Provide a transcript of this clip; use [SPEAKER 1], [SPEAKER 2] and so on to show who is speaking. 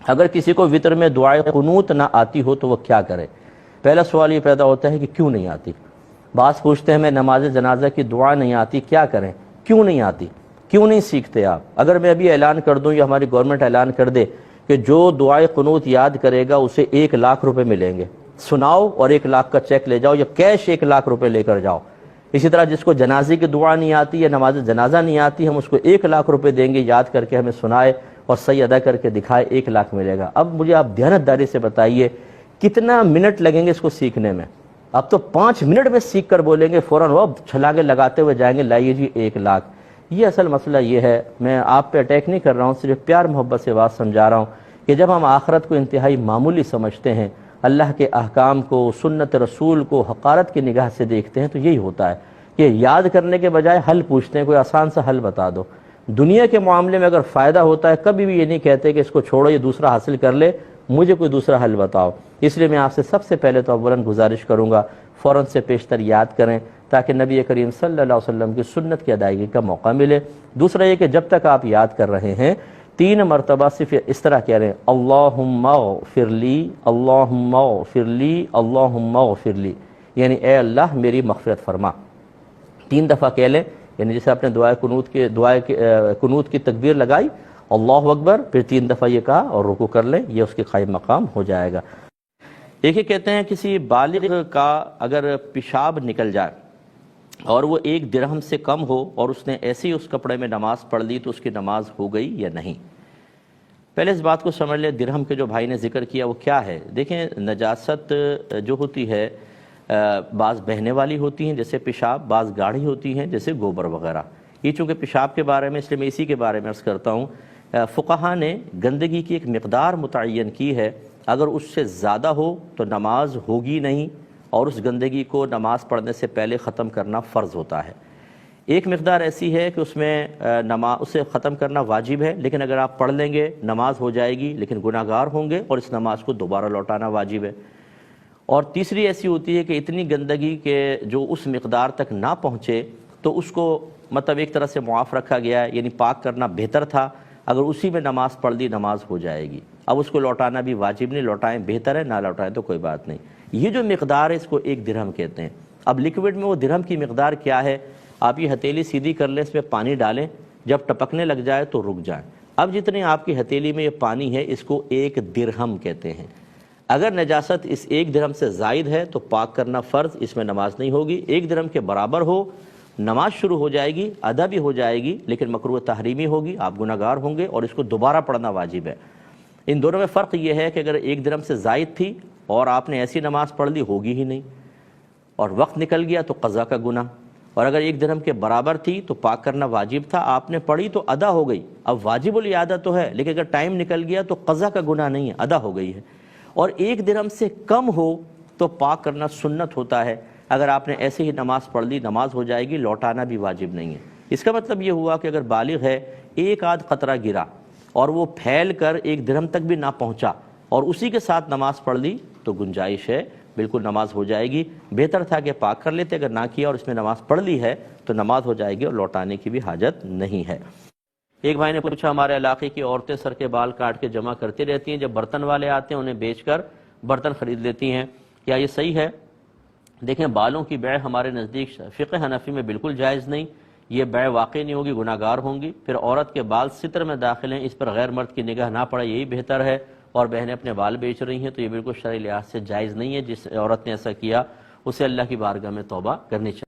[SPEAKER 1] اگر کسی کو وطر میں دعائے قنوت نہ آتی ہو تو وہ کیا کرے؟ پہلا سوال یہ پیدا ہوتا ہے کہ کیوں نہیں آتی؟ بعض پوچھتے ہیں میں نماز جنازہ کی دعا نہیں آتی کیا کریں؟ کیوں نہیں آتی؟ کیوں نہیں سیکھتے آپ؟ اگر میں ابھی اعلان کر دوں یا ہماری گورنمنٹ اعلان کر دے کہ جو دعائے قنوت یاد کرے گا اسے 1,00,000 روپے ملیں گے، سناؤ اور 1,00,000 کا چیک لے جاؤ یا کیش 1,00,000 روپے لے کر جاؤ۔ اسی طرح جس کو جنازے کی دعا نہیں آتی یا نماز جنازہ نہیں آتی، ہم اس کو 1,00,000 روپے دیں گے، یاد کر کے ہمیں سنائے اور صحیح ادا کر کے دکھائے، 1,00,000 ملے گا۔ اب مجھے آپ دیانتداری سے بتائیے کتنا منٹ لگیں گے اس کو سیکھنے میں؟ اب تو 5 منٹ میں سیکھ کر بولیں گے، فوراً وہ چھلانگے لگاتے ہوئے جائیں گے لائیے جی 1,00,000۔ یہ اصل مسئلہ یہ ہے، میں آپ پہ اٹیک نہیں کر رہا ہوں، صرف پیار محبت سے بات سمجھا رہا ہوں کہ جب ہم آخرت کو انتہائی معمولی سمجھتے ہیں، اللہ کے احکام کو، سنت رسول کو حقارت کی نگاہ سے دیکھتے ہیں، تو یہی ہوتا ہے کہ یاد کرنے کے بجائے حل پوچھتے ہیں، کوئی آسان سا حل بتا دو۔ دنیا کے معاملے میں اگر فائدہ ہوتا ہے کبھی بھی یہ نہیں کہتے کہ اس کو چھوڑو یہ دوسرا حاصل کر لے، مجھے کوئی دوسرا حل بتاؤ۔ اس لیے میں آپ سے سب سے پہلے تو اولاً گزارش کروں گا فوراً سے پیشتر یاد کریں تاکہ نبی کریم صلی اللہ علیہ وسلم کی سنت کی ادائیگی کا موقع ملے۔ دوسرا یہ کہ جب تک آپ یاد کر رہے ہیں 3 مرتبہ صرف اس طرح کہہ رہے ہیں اللہم اغفر لی، اللہم اغفر لی، اللہم اغفر لی، یعنی اے اللہ میری مغفرت فرما۔ 3 دفعہ کہہ لیں، یعنی جیسے آپ نے دعائے قنوت کی تکبیر لگائی اللہ اکبر، پھر 3 دفعہ یہ کہا اور رکوع کر لیں، یہ اس کے قائم مقام ہو جائے گا۔ ایک ہی کہتے ہیں کسی بالغ کا اگر پیشاب نکل جائے اور وہ 1 درہم سے کم ہو اور اس نے ایسے ہی اس کپڑے میں نماز پڑھ لی تو اس کی نماز ہو گئی یا نہیں؟ پہلے اس بات کو سمجھ لیں، درہم کے جو بھائی نے ذکر کیا وہ کیا ہے؟ دیکھیں نجاست جو ہوتی ہے بعض بہنے والی ہوتی ہیں جیسے پیشاب، بعض گاڑھی ہوتی ہیں جیسے گوبر وغیرہ۔ یہ چونکہ پیشاب کے بارے میں اس لیے میں اسی کے بارے میں عرض کرتا ہوں، فقہا نے گندگی کی ایک مقدار متعین کی ہے، اگر اس سے زیادہ ہو تو نماز ہوگی نہیں اور اس گندگی کو نماز پڑھنے سے پہلے ختم کرنا فرض ہوتا ہے۔ ایک مقدار ایسی ہے کہ اس میں اسے ختم کرنا واجب ہے، لیکن اگر آپ پڑھ لیں گے نماز ہو جائے گی لیکن گناہ گار ہوں گے اور اس نماز کو دوبارہ لوٹانا واجب ہے۔ اور تیسری ایسی ہوتی ہے کہ اتنی گندگی کہ جو اس مقدار تک نہ پہنچے تو اس کو مطلب ایک طرح سے معاف رکھا گیا ہے، یعنی پاک کرنا بہتر تھا، اگر اسی میں نماز پڑھ لی نماز ہو جائے گی۔ اب اس کو لوٹانا بھی واجب نہیں، لوٹائیں بہتر ہے، نہ لوٹائیں تو کوئی بات نہیں۔ یہ جو مقدار ہے اس کو 1 درہم کہتے ہیں۔ اب لیکوڈ میں وہ درہم کی مقدار کیا ہے؟ آپ یہ ہتھیلی سیدھی کر لیں، اس میں پانی ڈالیں، جب ٹپکنے لگ جائے تو رک جائیں۔ اب جتنے آپ کی ہتھیلی میں یہ پانی ہے اس کو 1 درہم کہتے ہیں۔ اگر نجاست اس 1 درہم سے زائد ہے تو پاک کرنا فرض، اس میں نماز نہیں ہوگی۔ 1 درہم کے برابر ہو نماز شروع ہو جائے گی، ادا بھی ہو جائے گی، لیکن مکروہ تحریمی ہوگی، آپ گناہ گار ہوں گے اور اس کو دوبارہ پڑھنا واجب ہے۔ ان دونوں میں فرق یہ ہے کہ اگر 1 درہم سے زائد تھی اور آپ نے ایسی نماز پڑھ لی ہوگی ہی نہیں، اور وقت نکل گیا تو قضا کا گناہ، اور اگر 1 درہم کے برابر تھی تو پاک کرنا واجب تھا، آپ نے پڑھی تو ادا ہو گئی۔ اب واجب الاعادہ تو ہے لیکن اگر ٹائم نکل گیا تو قضا کا گناہ نہیں ہے، ادا ہو گئی ہے۔ اور 1 درہم سے کم ہو تو پاک کرنا سنت ہوتا ہے، اگر آپ نے ایسے ہی نماز پڑھ لی نماز ہو جائے گی، لوٹانا بھی واجب نہیں ہے۔ اس کا مطلب یہ ہوا کہ اگر بالغ ہے، 1 آدھ قطرہ گرا اور وہ پھیل کر 1 درہم تک بھی نہ پہنچا اور اسی کے ساتھ نماز پڑھ لی تو گنجائش ہے، بالکل نماز ہو جائے گی۔ بہتر تھا کہ پاک کر لیتے، اگر نہ کیا اور اس میں نماز پڑھ لی ہے تو نماز ہو جائے گی اور لوٹانے کی بھی حاجت نہیں ہے۔ ایک بھائی نے پوچھا ہمارے علاقے کی عورتیں سر کے بال کاٹ کے جمع کرتی رہتی ہیں، جب برتن والے آتے ہیں انہیں بیچ کر برتن خرید لیتی ہیں، کیا یہ صحیح ہے؟ دیکھیں بالوں کی بیع ہمارے نزدیک فقہ حنفی میں بالکل جائز نہیں، یہ بیع واقع نہیں ہوگی، گناہ گار ہوں گی۔ پھر عورت کے بال ستر میں داخل ہیں، اس پر غیر مرد کی نگاہ نہ پڑے یہی بہتر ہے، اور بہنیں اپنے بال بیچ رہی ہیں تو یہ بالکل شرعی لحاظ سے جائز نہیں ہے۔ جس عورت نے ایسا کیا اسے اللہ کی بارگاہ میں توبہ کرنی چاہیے۔